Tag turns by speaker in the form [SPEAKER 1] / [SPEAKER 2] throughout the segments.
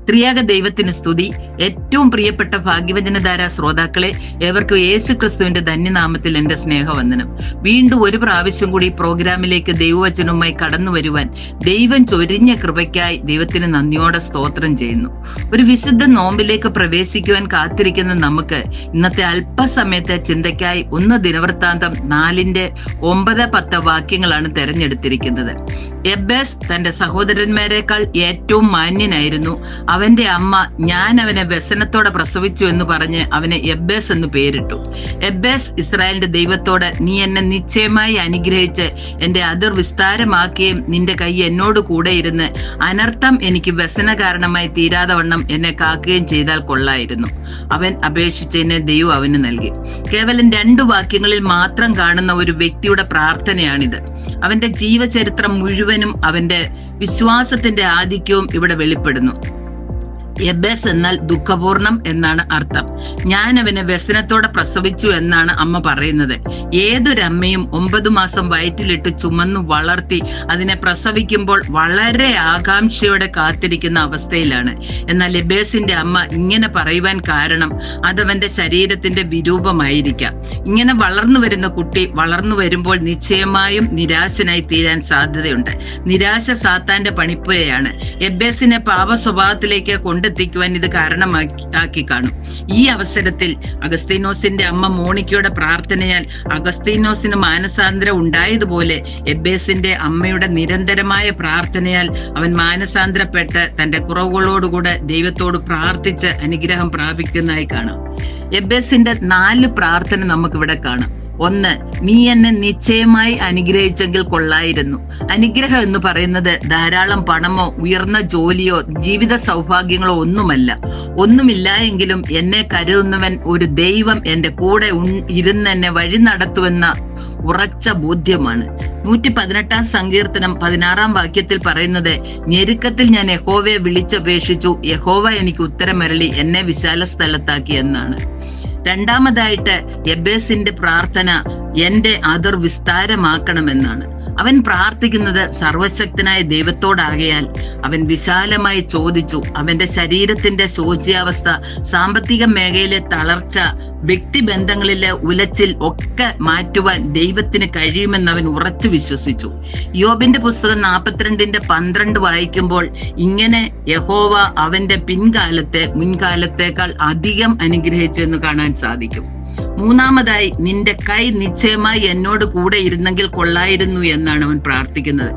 [SPEAKER 1] ത്രിയാക ദൈവത്തിന് സ്തുതി. ഏറ്റവും പ്രിയപ്പെട്ട ഭാഗ്യവചനധാര ശ്രോതാക്കളെ, ഏവർക്കും യേശു ക്രിസ്തുവിന്റെ ധന്യനാമത്തിൽ എന്റെ സ്നേഹവന്ദനം. വീണ്ടും ഒരു പ്രാവശ്യം കൂടി പ്രോഗ്രാമിലേക്ക് ദൈവവചനവുമായി കടന്നു വരുവാൻ ദൈവം ചൊരിഞ്ഞ കൃപയ്ക്കായി ദൈവത്തിന് നന്ദിയോടെ സ്തോത്രം ചെയ്യുന്നു. ഒരു വിശുദ്ധ നോമ്പിലേക്ക് പ്രവേശിക്കുവാൻ കാത്തിരിക്കുന്ന നമുക്ക് ഇന്നത്തെ അല്പസമയത്തെ ചിന്തയ്ക്കായി 1 ദിനവൃത്താന്തം 4:9-10 വാക്യങ്ങളാണ് തെരഞ്ഞെടുത്തിരിക്കുന്നത്. യബ്ബേസ് തന്റെ സഹോദരന്മാരെക്കാൾ ഏറ്റവും മാന്യനായിരുന്നു. അവന്റെ അമ്മ ഞാൻ അവനെ വ്യസനത്തോടെ പ്രസവിച്ചു എന്ന് പറഞ്ഞ് അവനെ യബ്ബേസ് എന്ന് പേരിട്ടു. യബ്ബേസ് ഇസ്രായേലിന്റെ ദൈവത്തോട്, നീ എന്നെ നിശ്ചയമായി അനുഗ്രഹിച്ച് എന്റെ അതിർ വിസ്താരമാക്കുകയും നിന്റെ കൈ എന്നോട് കൂടെ ഇരുന്ന് അനർത്ഥം എനിക്ക് വ്യസന കാരണമായി തീരാതെ വണ്ണം എന്നെ കാക്കുകയും ചെയ്താൽ കൊള്ളായിരുന്നു. അവൻ അപേക്ഷിച്ചതിനെ ദൈവം അവന് നൽകി. കേവലം 2 വാക്യങ്ങളിൽ മാത്രം കാണുന്ന ഒരു വ്യക്തിയുടെ പ്രാർത്ഥനയാണിത്. അവന്റെ ജീവചരിത്രം മുഴുവനും അവന്റെ വിശ്വാസത്തിന്റെ ആധിക്യവും ഇവിടെ വെളിപ്പെടുന്നു. യബ്ബേസ് എന്നാൽ ദുഃഖപൂർണം എന്നാണ് അർത്ഥം. ഞാൻ അവനെ വ്യസനത്തോടെ പ്രസവിച്ചു എന്നാണ് അമ്മ പറയുന്നത്. ഏതൊരമ്മയും 9 മാസം വയറ്റിലിട്ട് ചുമന്നു വളർത്തി അതിനെ പ്രസവിക്കുമ്പോൾ വളരെ ആകാംക്ഷയോടെ കാത്തിരിക്കുന്ന അവസ്ഥയിലാണ്. എന്നാൽ യബ്ബേസിന്റെ അമ്മ ഇങ്ങനെ പറയുവാൻ കാരണം അതവന്റെ ശരീരത്തിന്റെ വിരൂപമായിരിക്കാം. ഇങ്ങനെ വളർന്നു വരുന്ന കുട്ടി വളർന്നു വരുമ്പോൾ നിശ്ചയമായും നിരാശനായി തീരാൻ സാധ്യതയുണ്ട്. നിരാശ സാത്താന്റെ പണിപ്പുരയാണ്. യബ്ബേസിനെ പാപ സ്വഭാവത്തിലേക്ക് കൊണ്ടെത്തിക്കുവാൻ ഇത് കാരണമാക്കി കാണും. ഈ അവസരത്തിൽ അഗസ്തീനോസിന്റെ അമ്മ മോണിക്കയുടെ പ്രാർത്ഥനയാൽ അഗസ്തീനോസിന് മാനസാന്തരം ഉണ്ടായതുപോലെ യബ്ബേസിന്റെ അമ്മയുടെ നിരന്തരമായ പ്രാർത്ഥനയാൽ അവൻ മാനസാന്തരപ്പെട്ട് തന്റെ കുറവുകളോടുകൂടെ ദൈവത്തോട് പ്രാർത്ഥിച്ച് അനുഗ്രഹം പ്രാപിക്കുന്നതായി കാണാം. യബ്ബേസിന്റെ 4 പ്രാർത്ഥന നമുക്കിവിടെ കാണാം. 1, നീ എന്നെ നിശ്ചയമായി അനുഗ്രഹിച്ചെങ്കിൽ കൊള്ളായിരുന്നു. അനുഗ്രഹം എന്ന് പറയുന്നത് ധാരാളം പണമോ ഉയർന്ന ജോലിയോ ജീവിത സൗഭാഗ്യങ്ങളോ ഒന്നുമല്ല. ഒന്നുമില്ല എങ്കിലും എന്നെ കരുതുന്നവൻ ഒരു ദൈവം എന്റെ കൂടെ ഇരുന്ന് എന്നെ വഴി നടത്തുമെന്ന ഉറച്ച ബോധ്യമാണ്. 118 സങ്കീർത്തനം 16 വാക്യത്തിൽ പറയുന്നത്, ഞെരുക്കത്തിൽ ഞാൻ യഹോവയെ വിളിച്ചപേക്ഷിച്ചു, യഹോവ എനിക്ക് ഉത്തരമരളി എന്നെ വിശാല സ്ഥലത്താക്കി എന്നാണ്. രണ്ടാമതായിട്ട് യബ്ബേസിന്റെ പ്രാർത്ഥന എന്റെ അതിർ വിസ്താരമാക്കണമെന്നാണ്. അവൻ പ്രാർത്ഥിക്കുന്നത് സർവശക്തനായ ദൈവത്തോടാകയാൽ അവൻ വിശാലമായി ചോദിച്ചു. അവന്റെ ശരീരത്തിന്റെ ശോച്യാവസ്ഥ, സാമ്പത്തിക മേഖലയിലെ തളർച്ച, വ്യക്തിബന്ധങ്ങളിലെ ഉലച്ചിൽ ഒക്കെ മാറ്റുവാൻ ദൈവത്തിന് കഴിയുമെന്ന് അവൻ ഉറച്ചു വിശ്വസിച്ചു. യോബിന്റെ പുസ്തകം 42:12 വായിക്കുമ്പോൾ ഇങ്ങനെ യഹോവ അവന്റെ പിൻകാലത്തെ മുൻകാലത്തേക്കാൾ അധികം അനുഗ്രഹിച്ചു എന്ന് കാണാൻ സാധിക്കും. മൂന്നാമതായി, നിന്റെ കൈ നിശ്ചയമായി എന്നോട് കൂടെ ഇരുന്നെങ്കിൽ കൊള്ളായിരുന്നു എന്നാണ് അവൻ പ്രാർത്ഥിക്കുന്നത്.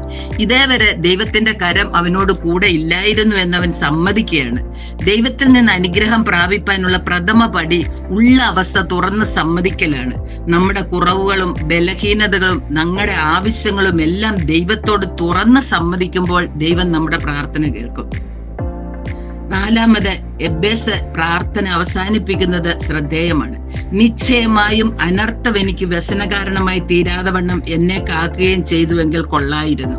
[SPEAKER 1] ഇതേവരെ ദൈവത്തിന്റെ കരം അവനോട് കൂടെ ഇല്ലായിരുന്നു എന്നവൻ സമ്മതിക്കുകയാണ്. ദൈവത്തിൽ നിന്ന് അനുഗ്രഹം പ്രാപിപ്പാനുള്ള പ്രഥമ പടി ഉള്ള അവസ്ഥ തുറന്ന് സമ്മതിക്കലാണ്. നമ്മുടെ കുറവുകളും ബലഹീനതകളും നമ്മുടെ ആവശ്യങ്ങളും എല്ലാം ദൈവത്തോട് തുറന്ന് സമ്മതിക്കുമ്പോൾ ദൈവം നമ്മുടെ പ്രാർത്ഥന കേൾക്കും. 4, യബ്ബേസ് പ്രാർത്ഥന അവസാനിപ്പിക്കുന്നത് ശ്രദ്ധേയമാണ്. നിശ്ചയമായും അനർത്ഥം എനിക്ക് വ്യസന കാരണമായി തീരാതെ വണ്ണം എന്നെ കാക്കുകയും ചെയ്തുവെങ്കിൽ കൊള്ളായിരുന്നു.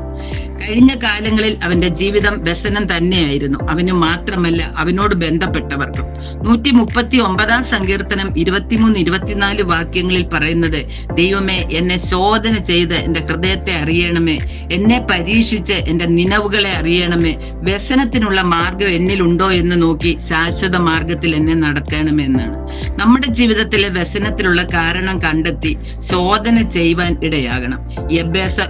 [SPEAKER 1] കഴിഞ്ഞ കാലങ്ങളിൽ അവന്റെ ജീവിതം വ്യസനം തന്നെയായിരുന്നു. അവന് മാത്രമല്ല, അവനോട് ബന്ധപ്പെട്ടവർക്കും. 139 സങ്കീർത്തനം 23-24 വാക്യങ്ങളിൽ പറയുന്നത്, ദൈവമേ എന്നെ ശോധന ചെയ്ത് എന്റെ ഹൃദയത്തെ അറിയണമേ, എന്നെ പരീക്ഷിച്ച് എന്റെ നിലവുകളെ അറിയണമേ, വ്യസനത്തിനുള്ള മാർഗം എന്നിലുണ്ടോ എന്ന് നോക്കി ശാശ്വത മാർഗത്തിൽ എന്നെ നടത്തണമേ എന്നാണ്. നമ്മുടെ ജീവിതത്തിലെ വ്യസനത്തിലുള്ള കാരണം കണ്ടെത്തി ശോധന ചെയ്യുവാൻ ഇടയാകണം. യബ്ബേസ്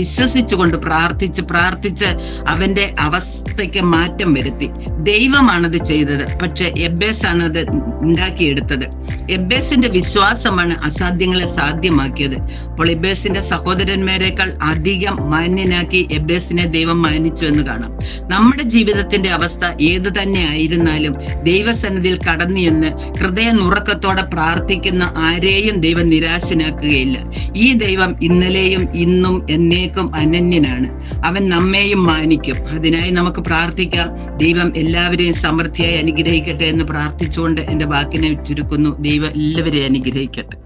[SPEAKER 1] വിശ്വസിച്ചുകൊണ്ട് പ്രാർത്ഥിച്ച് അവന്റെ അവസ്ഥയ്ക്ക് മാറ്റം വരുത്തി. ദൈവമാണത് ചെയ്തത്, പക്ഷെ യബ്ബേസ് ആണ് അത് ഉണ്ടാക്കിയെടുത്തത്. യബ്ബേസിന്റെ വിശ്വാസമാണ് അസാധ്യങ്ങളെ സാധ്യമാക്കിയത്. അപ്പോൾ യബ്ബേസിന്റെ സഹോദരന്മാരെക്കാൾ അധികം മാന്യനാക്കി യബ്ബേസിനെ ദൈവം മാനിച്ചു എന്ന് കാണാം. നമ്മുടെ ജീവിതത്തിന്റെ അവസ്ഥ ഏത് തന്നെ ആയിരുന്നാലും ദൈവസന്നിധിയിൽ കടന്നു എന്ന് ഹൃദയ നുറക്കത്തോടെ പ്രാർത്ഥിക്കുന്ന ആരെയും ദൈവം നിരാശനാക്കുകയില്ല. ഈ ദൈവം ഇന്നലെയും ഇന്നും എന്നേക്കും അനന്യനാണ്. അവൻ നമ്മെയും മാനിക്കും. അതിനായി നമുക്ക് പ്രാർത്ഥിക്കാം. ദൈവം എല്ലാവരെയും സമൃദ്ധിയായി അനുഗ്രഹിക്കട്ടെ എന്ന് പ്രാർത്ഥിച്ചുകൊണ്ട് എന്റെ വാക്കിനെ ചുരുക്കുന്നു. ദൈവം എല്ലാവരെയും അനുഗ്രഹിക്കട്ടെ.